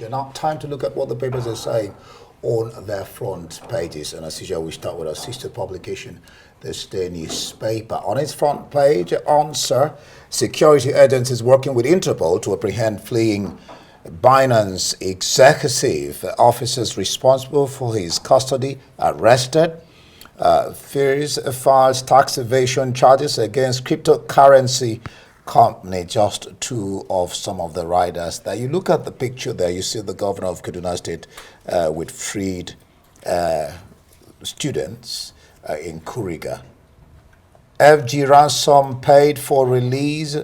Now, time to look at what the papers are saying on their front pages. And as usual, we start with our sister publication, the State newspaper. On its front page, ONSA, security agencies working with Interpol to apprehend fleeing Binance executive. Officers responsible for his custody arrested. Fears files tax evasion charges against cryptocurrency company. Just two of some of the riders. That you look at the picture there, you see the governor of Kaduna State with freed students in Kuriga. FG ransom paid for release.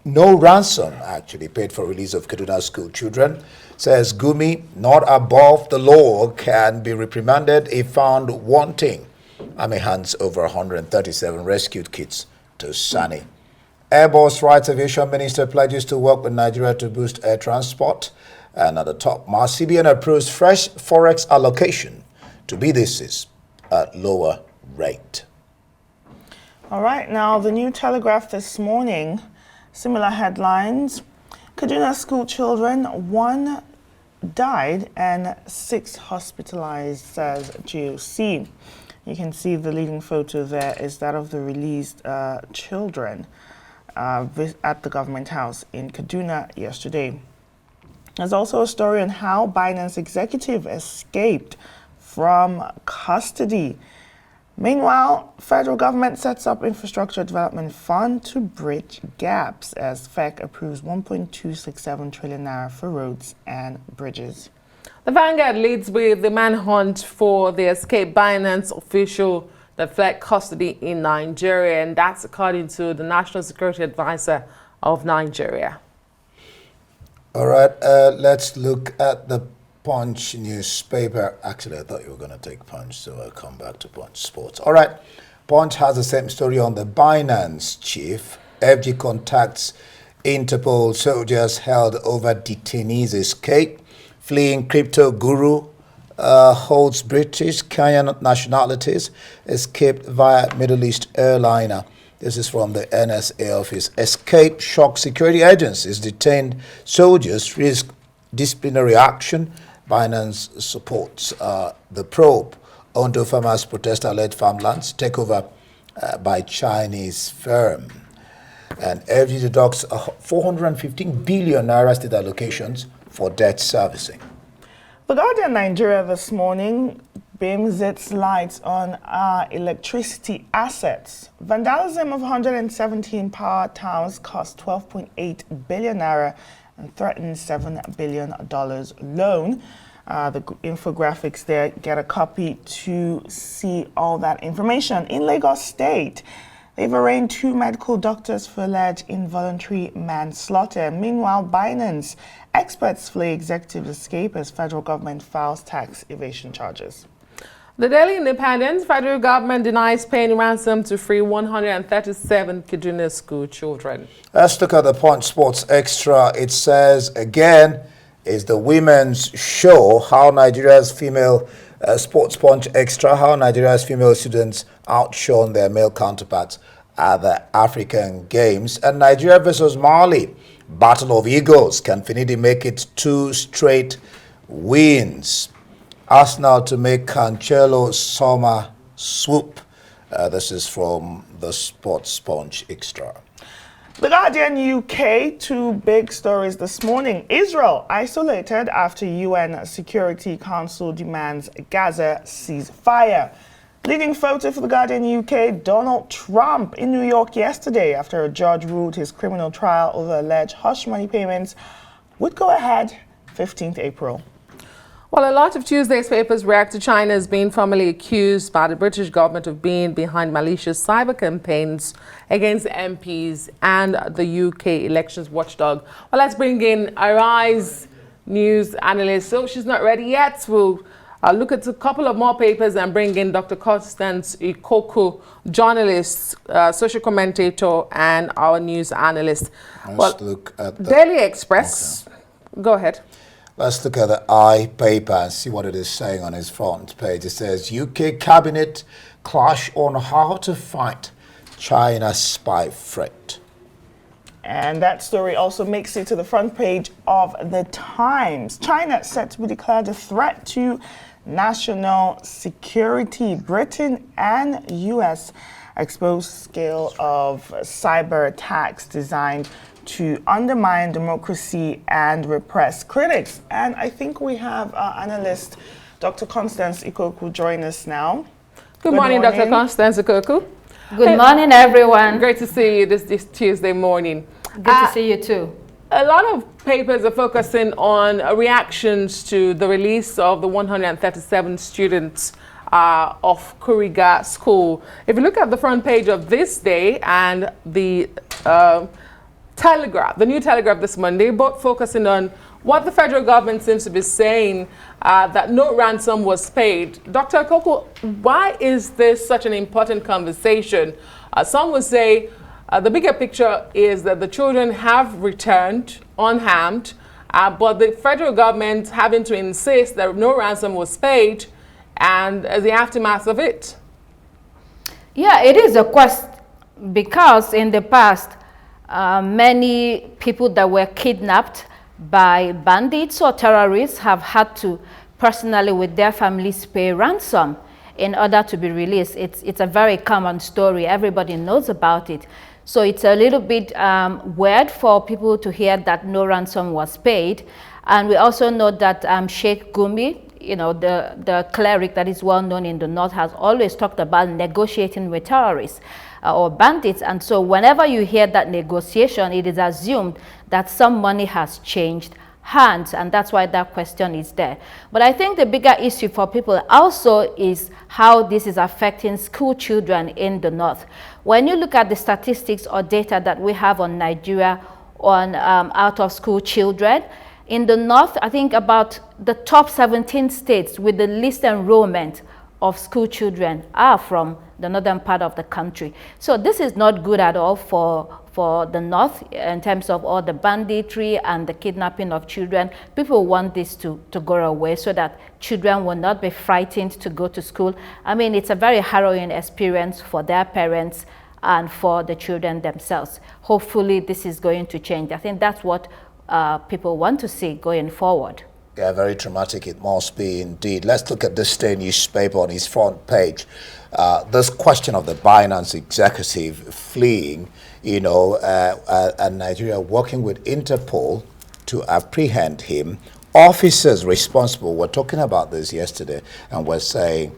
No ransom actually paid for release of Kaduna school children. Says Gumi, not above the law, can be reprimanded if found wanting. Army hands over 137 rescued kids to Sani. Airbus Rights Aviation Minister pledges to work with Nigeria to boost air transport. And at the top, CBN approves fresh forex allocation to businesses at lower rate. All right, now the New Telegraph this morning, similar headlines. Kaduna school children, 1 died and 6 hospitalized, says GOC. You can see the leading photo there is that of the released children at the government house in Kaduna yesterday. There's also a story on how Binance executive escaped from custody. Meanwhile, federal government sets up infrastructure development fund to bridge gaps as FEC approves 1.267 trillion naira for roads and bridges. The Vanguard leads with the manhunt for the escaped Binance official that fled custody in Nigeria, and that's according to the National Security Advisor of Nigeria. All right, let's look at the Punch newspaper. Actually, I thought you were going to take Punch, so I'll come back to Punch Sports. All right, Punch has the same story on the Binance chief. FG contacts Interpol soldiers held over detainees escape. Fleeing crypto guru holds British Kenyan nationalities, escaped via Middle East airliner. This is from the NSA office. Escape shock security agencies. Detained soldiers risk disciplinary action. Binance supports the probe. Ondo farmers protest alleged farmlands takeover by Chinese firm. And FG deducts 415 billion naira state allocations for debt servicing. The Guardian Nigeria this morning beams its lights on our electricity assets. Vandalism of 117 power towers cost 12.8 billion naira and threatens $7 billion loan. The infographics there, get a copy to see all that information. In Lagos State, they've arraigned 2 medical doctors for alleged involuntary manslaughter. Meanwhile, Binance experts flee executive escape as federal government files tax evasion charges. The Daily Independent, federal government denies paying ransom to free 137 Kaduna school children. Let's look at the Punch Sports Extra. It says, again, is the women's show, how Nigeria's female Sports Punch Extra, how Nigeria's female students outshone their male counterparts at the African Games. And Nigeria versus Mali, Battle of Egos. Can Finidi make it 2 straight wins? Arsenal to make Cancelo summer swoop. This is from the Sports Punch Extra. The Guardian UK, 2 big stories this morning. Israel isolated after UN Security Council demands Gaza ceasefire. Leading photo for the Guardian UK, Donald Trump in New York yesterday after a judge ruled his criminal trial over alleged hush money payments would go ahead 15th April. Well, a lot of Tuesday's papers react to China as being formally accused by the British government of being behind malicious cyber campaigns against MPs and the UK elections watchdog. Well, let's bring in Arise news analyst. So she's not ready yet. We'll look at a couple of more papers and bring in Dr. Constance Ikoku, journalist, social commentator, and our news analyst. Let's look at the Daily Express. Okay. Go ahead. Let's look at the I paper and see what it is saying on its front page. It says, UK cabinet clash on how to fight China's spy threat. And that story also makes it to the front page of the Times. China set to be declared a threat to national security. Britain and US expose scale of cyber attacks designed to undermine democracy and repress critics. And I think we have our analyst, Dr. Constance Ikoku, join us now. Good morning, Dr. Constance Ikoku. Good morning, everyone. Great to see you this Tuesday morning. Good to see you too. A lot of papers are focusing on reactions to the release of the 137 students of Kuriga School. If you look at the front page of This Day and the Telegraph, the New Telegraph this Monday, both focusing on what the federal government seems to be saying, that no ransom was paid. Dr. Ikoku, why is this such an important conversation? Some would say the bigger picture is that the children have returned unharmed, but the federal government having to insist that no ransom was paid, and the aftermath of it. Yeah, it is a question because in the past, many people that were kidnapped by bandits or terrorists have had to personally with their families pay ransom in order to be released. It's a very common story. Everybody knows about it. So it's a little bit weird for people to hear that no ransom was paid. And we also know that Sheikh Gumi, you know, the cleric that is well known in the North, has always talked about negotiating with terrorists or bandits. And so whenever you hear that negotiation, it is assumed that some money has changed hands, and that's why that question is there. But I think the bigger issue for people also is how this is affecting school children in the North. When you look at the statistics or data that we have on Nigeria on out-of-school children, in the North, I think about the top 17 states with the least enrollment of school children are from the northern part of the country. So this is not good at all for the North in terms of all the banditry and the kidnapping of children. People want this to go away so that children will not be frightened to go to school. I mean, it's a very harrowing experience for their parents and for the children themselves. Hopefully this is going to change. I think that's what people want to see going forward. Yeah, very traumatic it must be indeed. Let's look at this day newspaper on its front page. This question of the Binance executive fleeing, you know, and Nigeria working with Interpol to apprehend him. Officers responsible, we're talking about this yesterday, and we're saying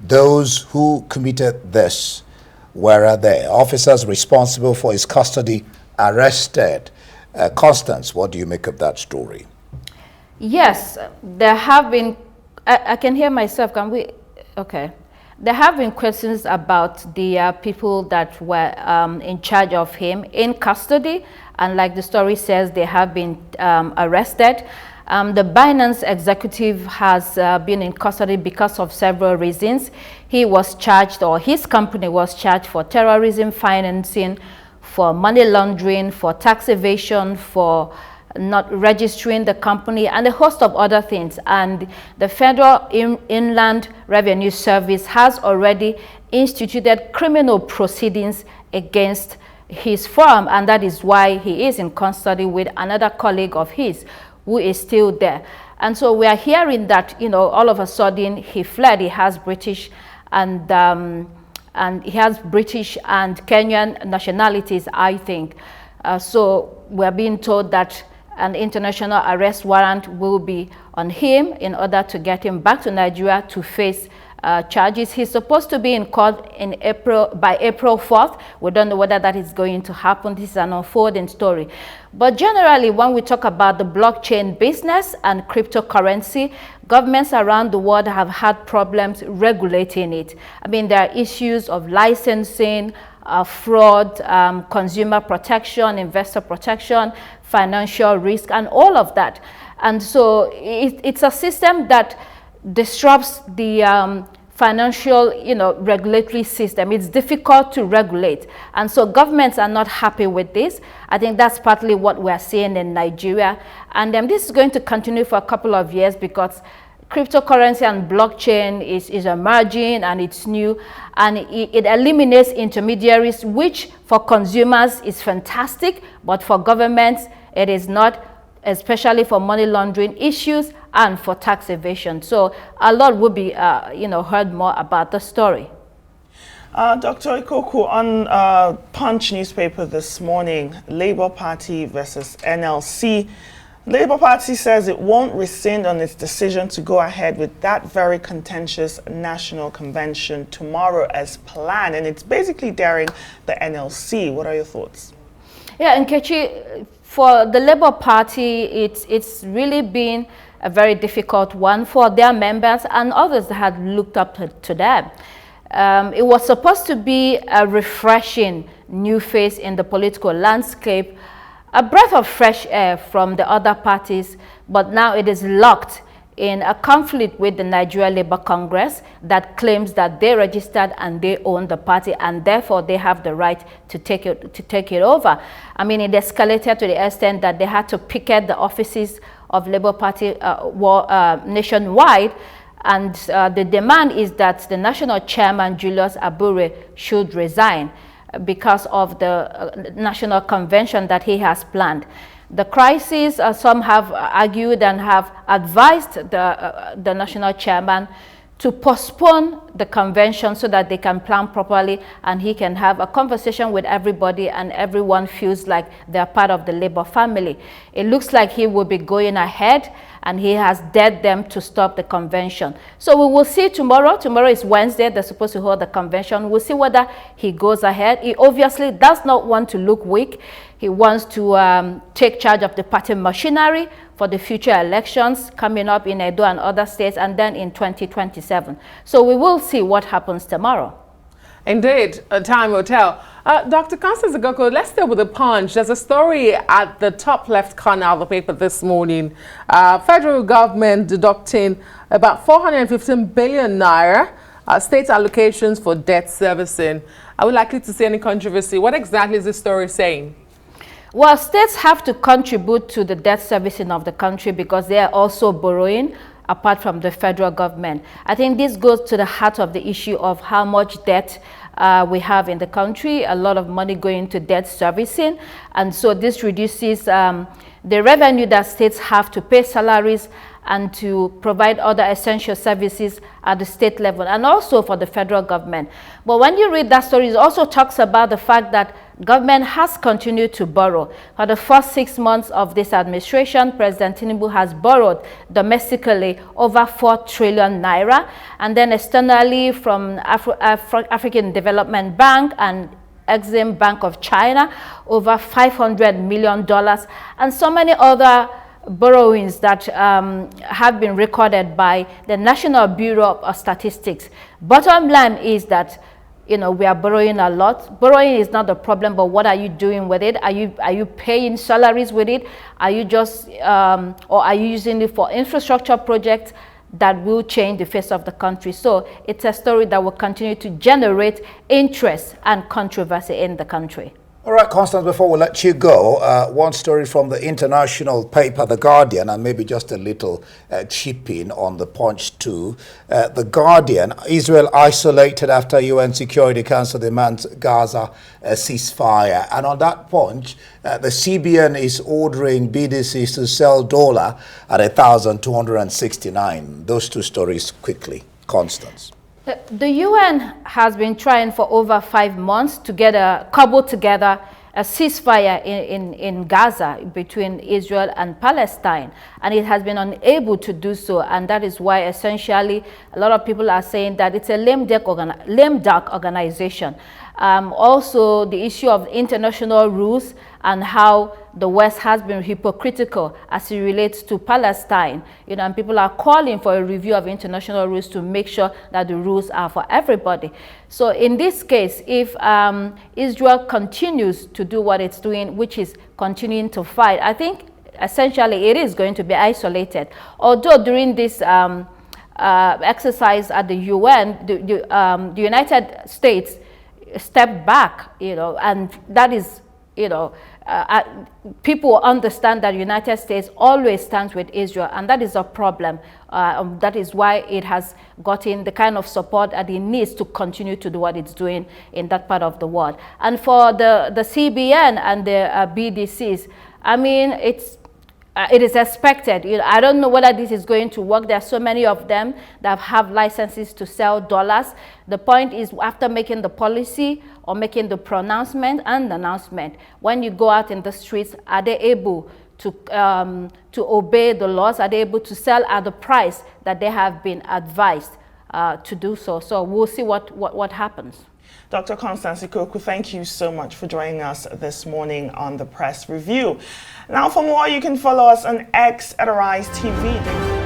those who committed this, where are they? Officers responsible for his custody arrested. Constance, what do you make of that story? Yes, there have been, I can hear myself, can we? Okay. There have been questions about the people that were in charge of him in custody, and like the story says, they have been arrested. The Binance executive has been in custody because of several reasons. He was charged, or his company was charged, for terrorism financing, for money laundering, for tax evasion, for not registering the company, and a host of other things. And the Federal Inland Revenue Service has already instituted criminal proceedings against his firm, and that is why he is in custody with another colleague of his who is still there. And so we are hearing that, you know, all of a sudden he fled. He has British and he has British and Kenyan nationalities, I think. So we're being told that an international arrest warrant will be on him in order to get him back to Nigeria to face charges. He's supposed to be in court in by April 4th. We don't know whether that is going to happen. This is an unfolding story. But generally, when we talk about the blockchain business and cryptocurrency, governments around the world have had problems regulating it. I mean, there are issues of licensing, fraud, consumer protection, investor protection, financial risk, and all of that. And so it's a system that disrupts the financial, regulatory system. It's difficult to regulate. And so governments are not happy with this. I think that's partly what we're seeing in Nigeria. And this is going to continue for a couple of years because cryptocurrency and blockchain is emerging and it's new, and it eliminates intermediaries, which for consumers is fantastic, but for governments it is not, especially for money laundering issues and for tax evasion. So a lot will be heard more about the story. Dr. Ikoku, on Punch newspaper this morning, Labour Party versus NLC. Labour Party says it won't rescind on its decision to go ahead with that very contentious national convention tomorrow as planned, and it's basically daring the NLC. What are your thoughts? Yeah, Nkechi, for the Labour Party, it's really been a very difficult one for their members and others that had looked up to them. It was supposed to be a refreshing new face in the political landscape, a breath of fresh air from the other parties, but now it is locked in a conflict with the Nigerian Labour Congress that claims that they registered and they own the party, and therefore they have the right to take it over. I mean, it escalated to the extent that they had to picket the offices of Labour Party nationwide, and the demand is that the national chairman, Julius Abure, should resign because of the national convention that he has planned. The crisis, some have argued and have advised the national chairman to postpone the convention so that they can plan properly and he can have a conversation with everybody and everyone feels like they're part of the Labour family. It looks like he will be going ahead and he has dared them to stop the convention. So we will see tomorrow. Tomorrow is Wednesday. They're supposed to hold the convention. We'll see whether he goes ahead. He obviously does not want to look weak. He wants to take charge of the party machinery for the future elections coming up in Edo and other states, and then in 2027. So we will see what happens tomorrow. Indeed, time will tell. Dr. Constance Igoko, let's stay with the Punch. There's a story at the top left corner of the paper this morning. Federal government deducting about 415 billion naira state allocations for debt servicing. Are we likely to see any controversy? What exactly is this story saying? Well, states have to contribute to the debt servicing of the country because they are also borrowing apart from the federal government. I think this goes to the heart of the issue of how much debt we have in the country, a lot of money going to debt servicing. And so this reduces the revenue that states have to pay salaries and to provide other essential services at the state level and also for the federal government. But when you read that story, it also talks about the fact that government has continued to borrow. For the first 6 months of this administration, President Tinubu has borrowed domestically over 4 trillion naira, and then externally from African Development Bank and Exim Bank of China, over $500 million, and so many other borrowings that have been recorded by the National Bureau of Statistics. Bottom line is that we are borrowing a lot. Borrowing is not the problem, but what are you doing with it? Are you paying salaries with it? Are you just or are you using it for infrastructure projects that will change the face of the country? So it's a story that will continue to generate interest and controversy in the country. All right, Constance, before we let you go, one story from the international paper, The Guardian, and maybe just a little chip in on the Punch too. The Guardian, Israel isolated after UN Security Council demands Gaza a ceasefire. And on that Punch, the CBN is ordering BDCs to sell dollar at 1,269. Those two stories quickly. Constance. The UN has been trying for over 5 months to cobble together a ceasefire in Gaza between Israel and Palestine, and it has been unable to do so, and that is why essentially a lot of people are saying that it's a lame duck organization. Also, the issue of international rules and how the West has been hypocritical as it relates to Palestine. And people are calling for a review of international rules to make sure that the rules are for everybody. So in this case, if Israel continues to do what it's doing, which is continuing to fight, I think essentially it is going to be isolated. Although during this exercise at the UN, the United States stepped back, and that is, people understand that United States always stands with Israel, and that is a problem. That is why it has gotten the kind of support that it needs to continue to do what it's doing in that part of the world. And for the CBN and the BDCs, I mean, it is expected. I don't know whether this is going to work. There are so many of them that have licenses to sell dollars. The point is, after making the policy or making the pronouncement and announcement, when you go out in the streets, are they able to obey the laws? Are they able to sell at the price that they have been advised to do so? So we'll see what happens. Dr. Constance Ikoku, thank you so much for joining us this morning on the Press Review. Now, for more, you can follow us on X at Arise TV.